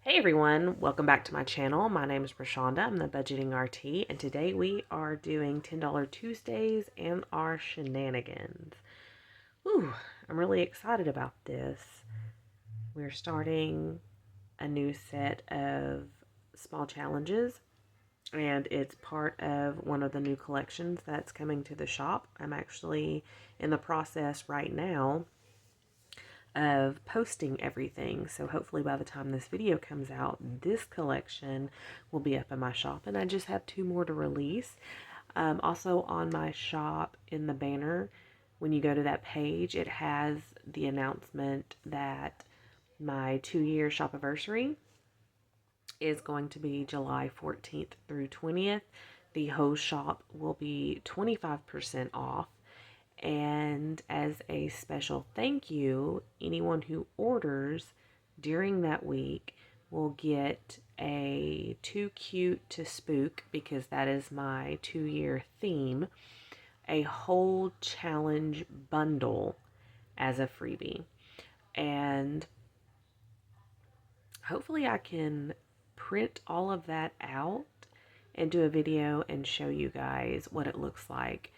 Hey everyone, welcome back to my channel. My name is Rashonda. I'm the Budgeting RT, and today we are doing $10 Tuesdays and our Shenanigans. Whew, I'm really excited about this. We're starting a new set of small challenges, and it's part of one of the new collections that's coming to the shop. I'm actually in the process right now of posting everything, so hopefully by the time this video comes out, this collection will be up in my shop, and I just have two more to release. Also on my shop, in the banner, when you go to that page, it has the announcement that my 2-year shop anniversary is going to be July 14th through 20th. The whole shop will be 25% off. And as a special thank you, anyone who orders during that week will get a Too Cute to Spook, because that is my 2-year theme, a whole challenge bundle as a freebie. And hopefully I can print all of that out and do a video and show you guys what it looks like.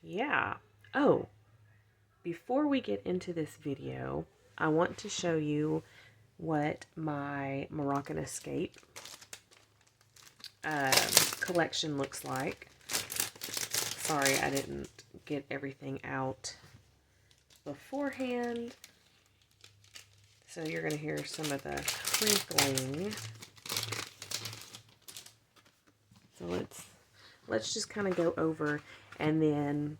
Yeah. Oh, before we get into this video, I want to show you what my Moroccan Escape collection looks like. Sorry, I didn't get everything out beforehand. So you're going to hear some of the crinkling. So let's just kind of go over, and then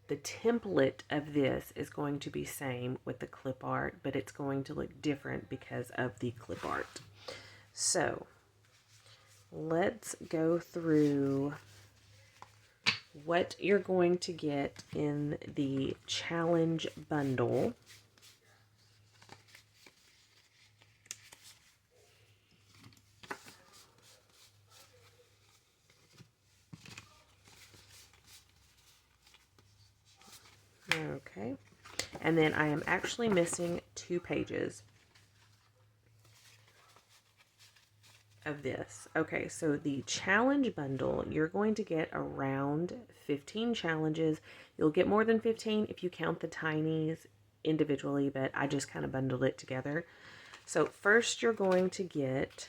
the template of this is going to be same with the clip art, but it's going to look different because of the clip art. So let's go through what you're going to get in the challenge bundle. Okay, and then I am actually missing 2 pages of this. Okay, so the challenge bundle, you're going to get around 15 challenges. You'll get more than 15 if you count the tinies individually, but I just kind of bundled it together. So first you're going to get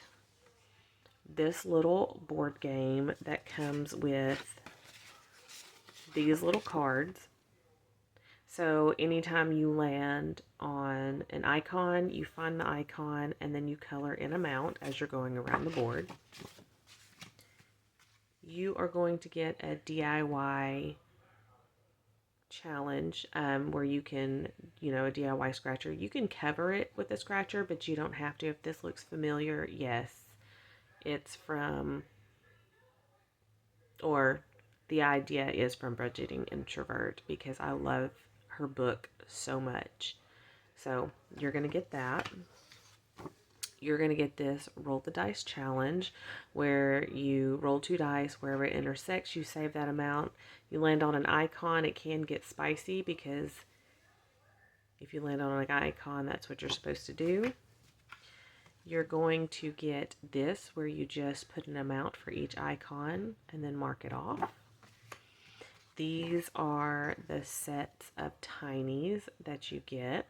this little board game that comes with these little cards. So anytime you land on an icon, you find the icon and then you color in amount as you're going around the board. You are going to get a DIY challenge where you can, a DIY scratcher. You can cover it with a scratcher, but you don't have to. If this looks familiar, yes, it's from, or the idea is from Budgeting Introvert, because I love her book so much. So you're going to get that. You're going to get this roll the dice challenge, where you roll 2 dice. Wherever it intersects, you save that amount. You land on an icon. It can get spicy, because if you land on an icon, that's what you're supposed to do. You're going to get this, where you just put an amount for each icon and then mark it off. These are the sets of tinies that you get.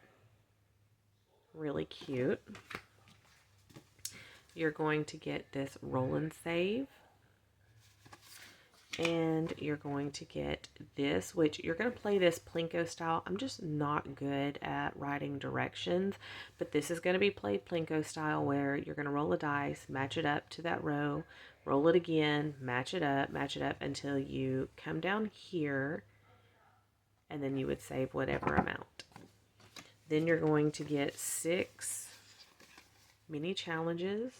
Really cute. You're going to get this roll and save. And you're going to get this, which you're going to play this Plinko style. I'm just not good at writing directions, but this is going to be played Plinko style, where you're going to roll a dice, match it up to that row, roll it again, match it up until you come down here, and then you would save whatever amount. Then you're going to get 6 mini challenges.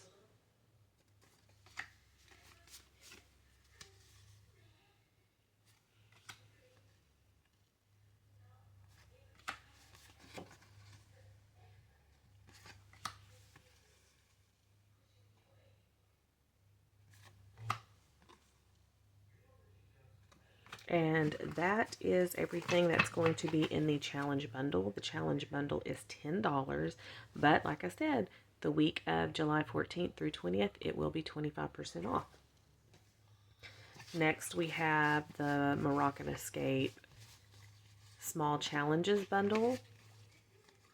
And that is everything that's going to be in the challenge bundle. The challenge bundle is $10, but like I said, the week of July 14th through 20th, it will be 25% off. Next, we have the Moroccan Escape Small Challenges bundle.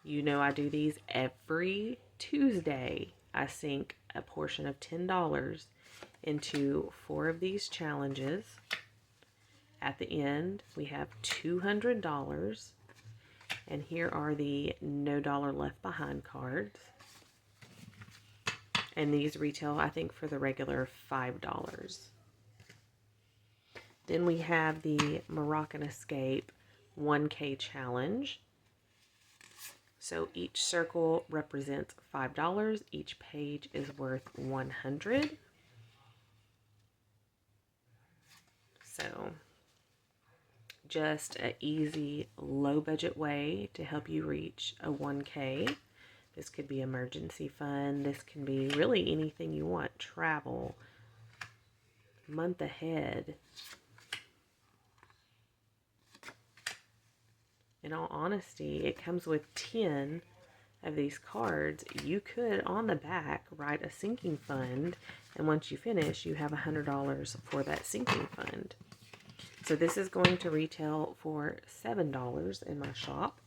You know I do these every Tuesday. I sink a portion of $10 into 4 of these challenges. At the end, we have $200, and here are the No Dollar Left Behind cards. And these retail, I think, for the regular $5. Then we have the Moroccan Escape 1K Challenge. So each circle represents $5. Each page is worth $100. So just an easy, low-budget way to help you reach a 1K. This could be emergency fund. This can be really anything you want. Travel, month ahead. In all honesty, it comes with 10 of these cards. You could, on the back, write a sinking fund, and once you finish, you have $100 for that sinking fund. So this is going to retail for $7 in my shop.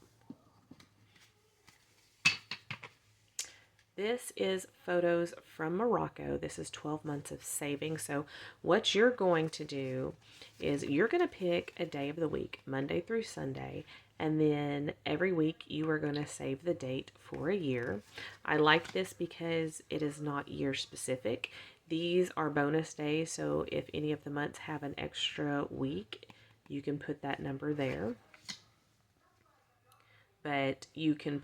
This is photos from Morocco. This is 12 months of saving. So what you're going to do is you're going to pick a day of the week, Monday through Sunday, and then every week you are going to save the date for a year. I like this because it is not year specific. These are bonus days, so if any of the months have an extra week, you can put that number there. But you can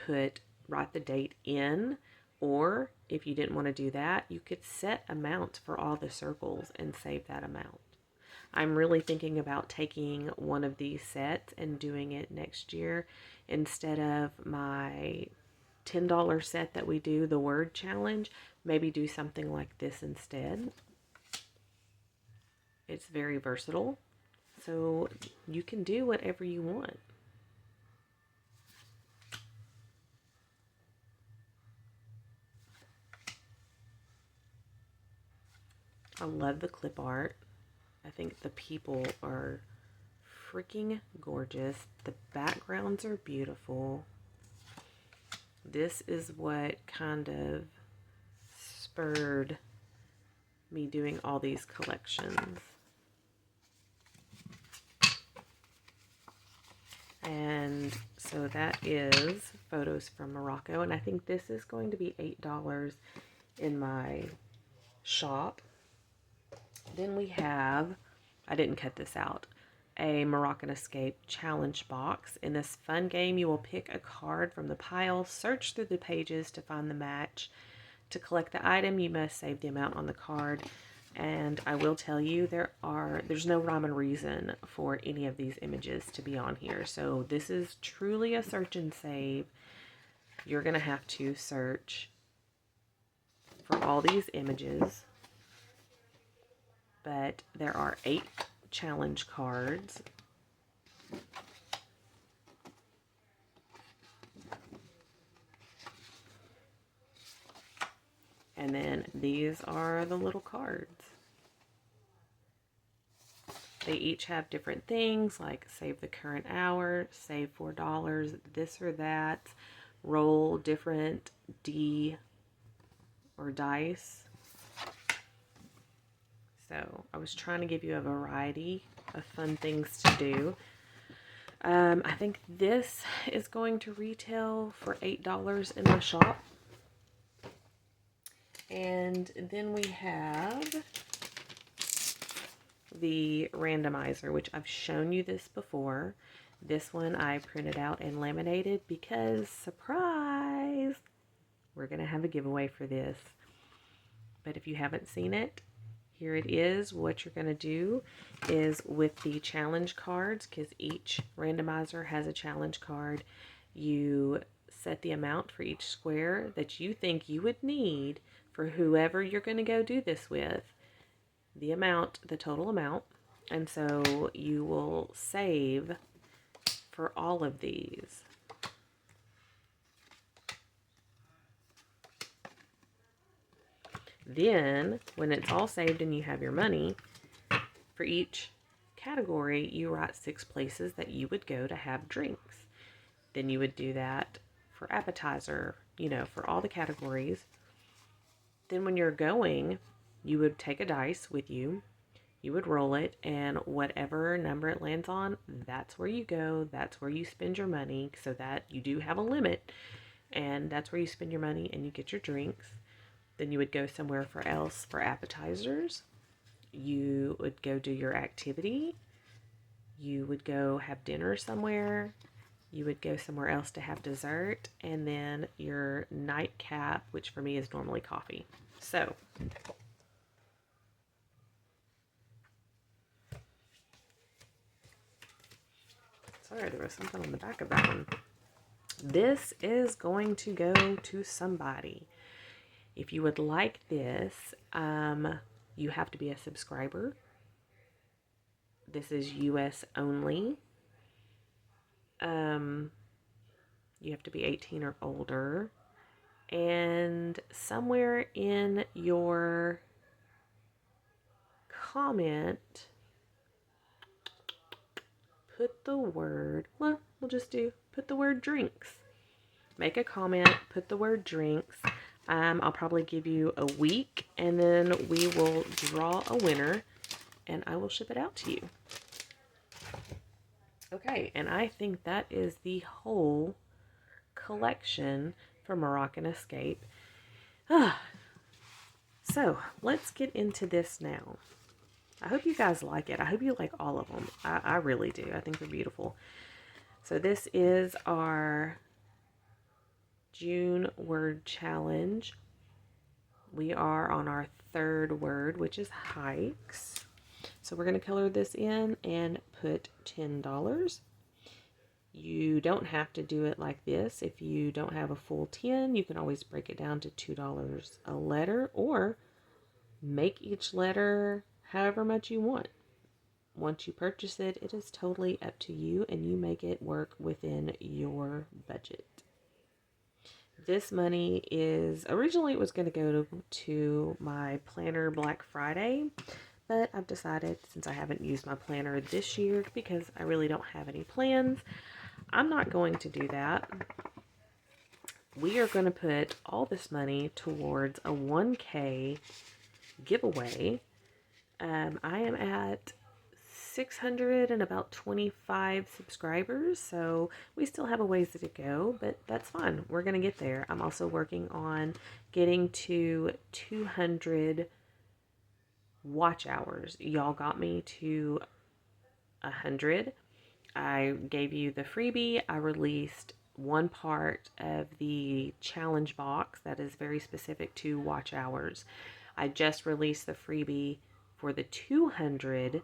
write the date in, or if you didn't want to do that, you could set amounts for all the circles and save that amount. I'm really thinking about taking one of these sets and doing it next year instead of my $10 set that we do, the word challenge. Maybe do something like this instead. It's very versatile, so you can do whatever you want. I love the clip art. I think the people are freaking gorgeous. The backgrounds are beautiful. This is what kind of spurred me doing all these collections. And so that is photos from Morocco. And I think this is going to be $8 in my shop. Then we have, I didn't cut this out, a Moroccan Escape challenge box. In this fun game, you will pick a card from the pile, search through the pages to find the match. To collect the item, you must save the amount on the card. And I will tell you, there's no rhyme and reason for any of these images to be on here. So this is truly a search and save. You're going to have to search for all these images. But there are 8 challenge cards. And then these are the little cards. They each have different things like save the current hour, save $4, this or that, roll different D or dice. So I was trying to give you a variety of fun things to do. I think this is going to retail for $8 in my shop. And then we have the randomizer, which I've shown you this before. This one I printed out and laminated because, surprise, we're going to have a giveaway for this. But if you haven't seen it, here it is. What you're going to do is with the challenge cards, because each randomizer has a challenge card, you set the amount for each square that you think you would need for whoever you're going to go do this with. The total amount. And so you will save for all of these. Then, when it's all saved and you have your money, for each category, you write 6 places that you would go to have drinks. Then you would do that for appetizer, for all the categories. Then when you're going, you would take a dice with you. You would roll it, and whatever number it lands on, that's where you go. That's where you spend your money, so that you do have a limit. And that's where you spend your money and you get your drinks. Then you would go somewhere else for appetizers. You would go do your activity. You would go have dinner somewhere. You would go somewhere else to have dessert. And then your nightcap, which for me is normally coffee. So, sorry, there was something on the back of that one. This is going to go to somebody. If you would like this, you have to be a subscriber. This is US only. You have to be 18 or older. And somewhere in your comment, put the word, put the word drinks. Make a comment, put the word drinks. I'll probably give you a week, and then we will draw a winner, and I will ship it out to you. Okay, and I think that is the whole collection for Moroccan Escape. So, let's get into this now. I hope you guys like it. I hope you like all of them. I really do. I think they're beautiful. So this is our June word challenge. We are on our 3rd word, which is hikes. So we're going to color this in and put $10. You don't have to do it like this. If you don't have a full 10, you can always break it down to $2 a letter, or make each letter however much you want. Once you purchase it, it is totally up to you, and you make it work within your budget. This money is, originally it was going to go to my planner Black Friday, but I've decided, since I haven't used my planner this year because I really don't have any plans, I'm not going to do that. We are going to put all this money towards a 1K giveaway. I am at 625 subscribers, so we still have a ways to go, but that's fine. We're going to get there. I'm also working on getting to 200 watch hours. Y'all got me to 100. I gave you the freebie. I released one part of the challenge box that is very specific to watch hours. I just released the freebie for the 200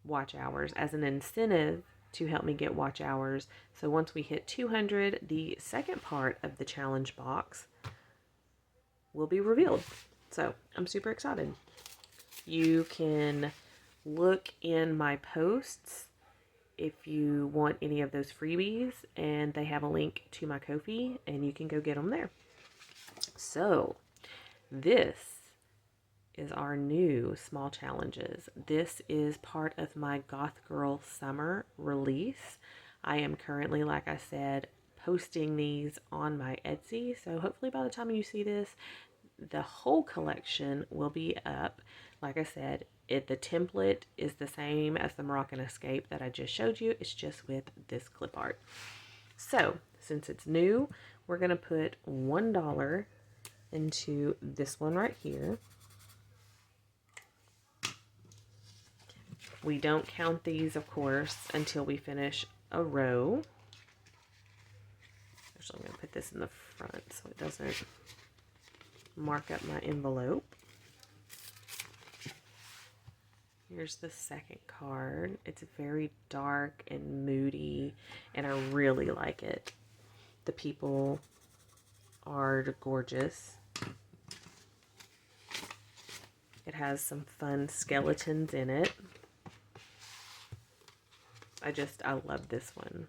watch hours as an incentive to help me get watch hours. So once we hit 200, the second part of the challenge box will be revealed. So I'm super excited. You can look in my posts if you want any of those freebies, and they have a link to my Ko-fi, and you can go get them there. So this is our new small challenges. This is part of my Goth Girl Summer release. I am currently, like I said, posting these on my Etsy. So hopefully by the time you see this, the whole collection will be up. Like I said, the template is the same as the Moroccan Escape that I just showed you. It's just with this clip art. So since it's new, we're going to put $1 into this one right here. We don't count these, of course, until we finish a row. Actually, I'm going to put this in the front so it doesn't mark up my envelope. Here's the second card. It's very dark and moody, and I really like it. The people are gorgeous. It has some fun skeletons in it. I love this one.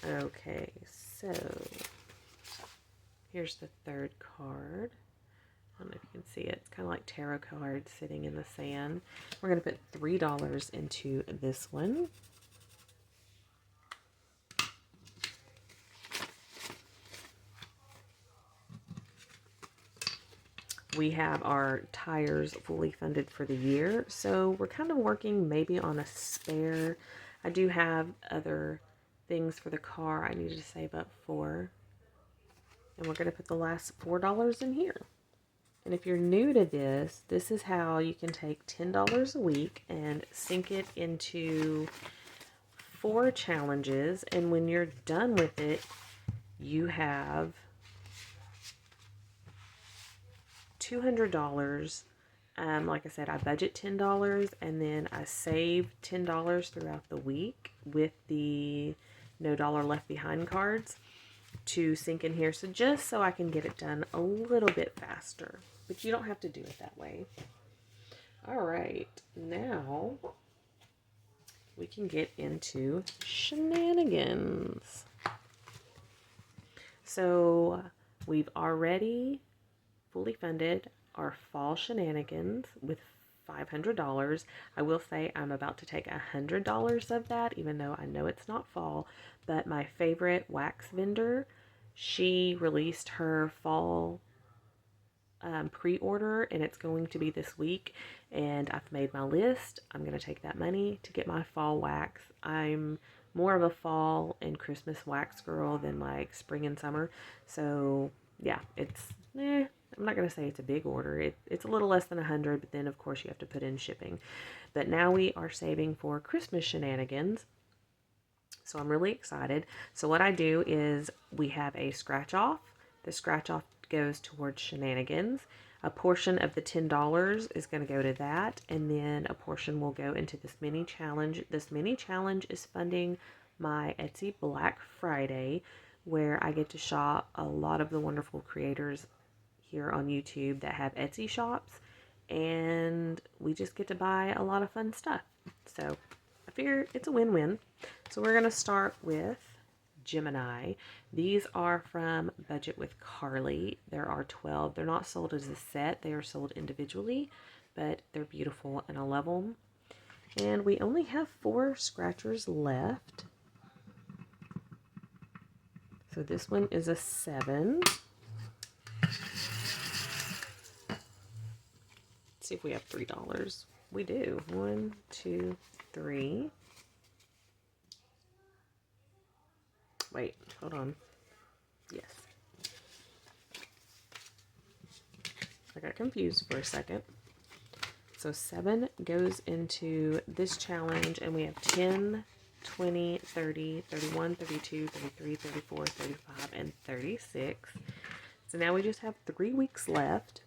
Okay, so here's the third card. I don't know if you can see it. It's kind of like tarot cards sitting in the sand. We're going to put $3 into this one. We have our tires fully funded for the year, so we're kind of working maybe on a spare. I do have other things for the car I needed to save up for. And we're going to put the last $4 in here. And if you're new to this, this is how you can take $10 a week and sink it into 4 challenges. And when you're done with it, you have $200. Like I said, I budget $10 and then I save $10 throughout the week with the No Dollar Left Behind cards to sink in here. So just so I can get it done a little bit faster. But you don't have to do it that way. All right, now we can get into Shenanigans. So we've already fully funded our fall Shenanigans with $500. I will say I'm about to take $100 of that, even though I know it's not fall. But my favorite wax vendor, she released her fall pre-order, and it's going to be this week, and I've made my list. I'm going to take that money to get my fall wax. I'm more of a fall and Christmas wax girl than like spring and summer, so yeah, it's I'm not going to say it's a big order. It's a little less than 100, but then of course you have to put in shipping. But now we are saving for Christmas Shenanigans, so I'm really excited. So what I do is we have a scratch off. The scratch off goes towards Shenanigans. A portion of the $10 is going to go to that, and then a portion will go into this mini challenge. This mini challenge is funding my Etsy Black Friday, where I get to shop a lot of the wonderful creators here on YouTube that have Etsy shops, and we just get to buy a lot of fun stuff. So I figure it's a win-win. So we're going to start with Gemini. These are from Budget with Carly. There are 12. They're not sold as a set. They are sold individually, but they're beautiful and I love them. And we only have 4 scratchers left. So this one is a 7. Let's see if we have $3. We do. 1, 2, 3. Wait, hold on. Yes. I got confused for a second. So 7 goes into this challenge, and we have 10, 20, 30, 31, 32, 33, 34, 35, and 36. So now we just have 3 weeks left.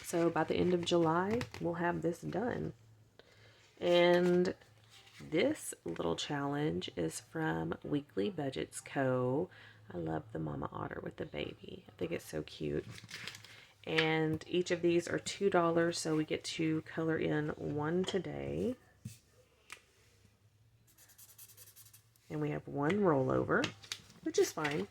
So by the end of July, we'll have this done. And this little challenge is from Weekly Budgets Co. I love the mama otter with the baby. I think it's so cute. And each of these are $2, so we get to color in 1 today. And we have 1 rollover, which is fine.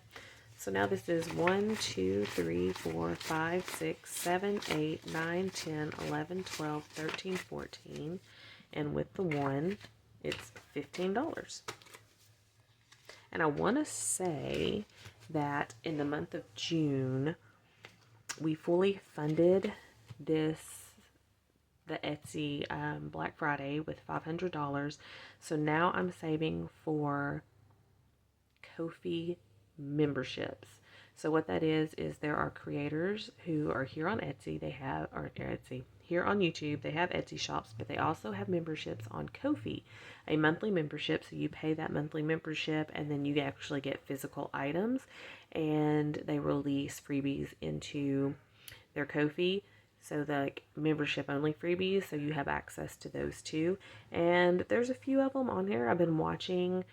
So now this is 1, 2, 3, 4, 5, 6, 7, 8, 9, 10, 11, 12, 13, 14. And with the 1, it's $15. And I want to say that in the month of June, we fully funded the Etsy Black Friday with $500. So now I'm saving for Ko-fi memberships. So what that is there are creators who are here on Etsy. They have, or Etsy, here on YouTube, they have Etsy shops, but they also have memberships on Ko-fi, a monthly membership. So you pay that monthly membership, and then you actually get physical items, and they release freebies into their Ko-fi. So the membership only freebies, so you have access to those too. And there's a few of them on here. I've been watching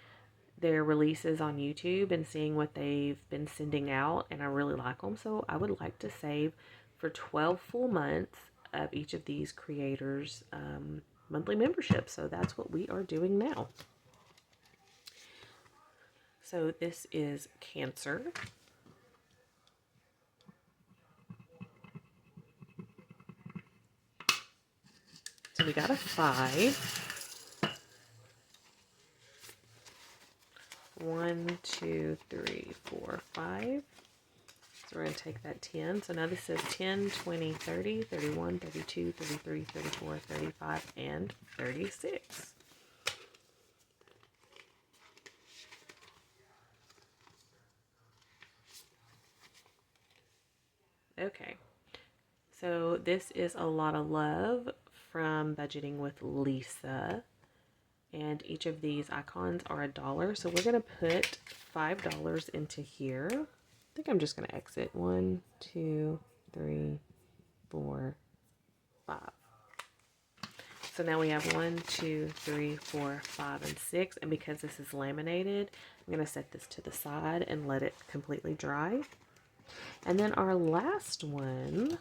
their releases on YouTube and seeing what they've been sending out, and I really like them. So I would like to save for 12 full months of each of these creators' monthly membership. So that's what we are doing now. So this is Cancer. So we got a 5. 1, 2, 3, 4, 5. So we're going to take that 10. So now this says 10, 20, 30, 31, 32, 33, 34, 35, and 36. Okay. So this is A Lot of Love from Budgeting with Lisa. And each of these icons are $1. So we're going to put $5 into here. I think I'm just going to exit 1, 2, 3, 4, 5. So now we have 1, 2, 3, 4, 5, and 6. And because this is laminated, I'm going to set this to the side and let it completely dry. And then our last one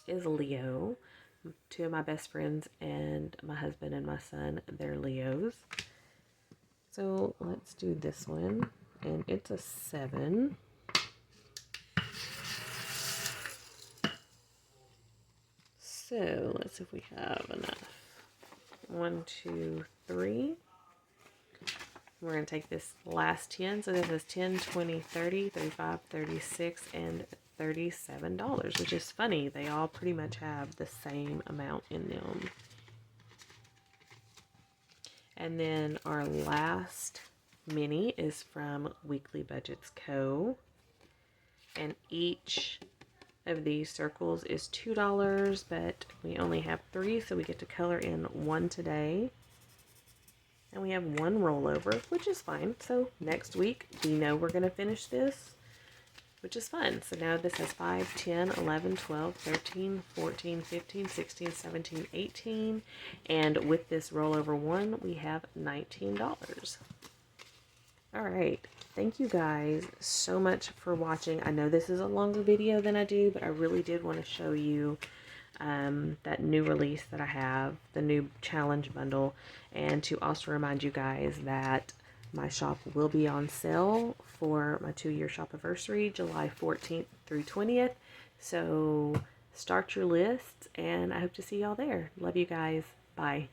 is Leo. 2 of my best friends and my husband and my son, they're Leos. So let's do this one. And it's a 7. So let's see if we have enough. 1, 2, 3. We're going to take this last 10. So this is 10, 20, 30, 35, 36, and $37, which is funny. They all pretty much have the same amount in them. And then our last mini is from Weekly Budgets Co. And each of these circles is $2, but we only have 3, so we get to color in 1 today. And we have 1 rollover, which is fine. So next week, we know we're going to finish this, which is fun. So now this has 5, 10, 11, 12, 13, 14, 15, 16, 17, 18. And with this rollover 1, we have $19. All right. Thank you guys so much for watching. I know this is a longer video than I do, but I really did want to show you that new release that I have, the new challenge bundle, and to also remind you guys that my shop will be on sale for my 2-year shop anniversary, July 14th through 20th. So start your lists, and I hope to see y'all there. Love you guys. Bye.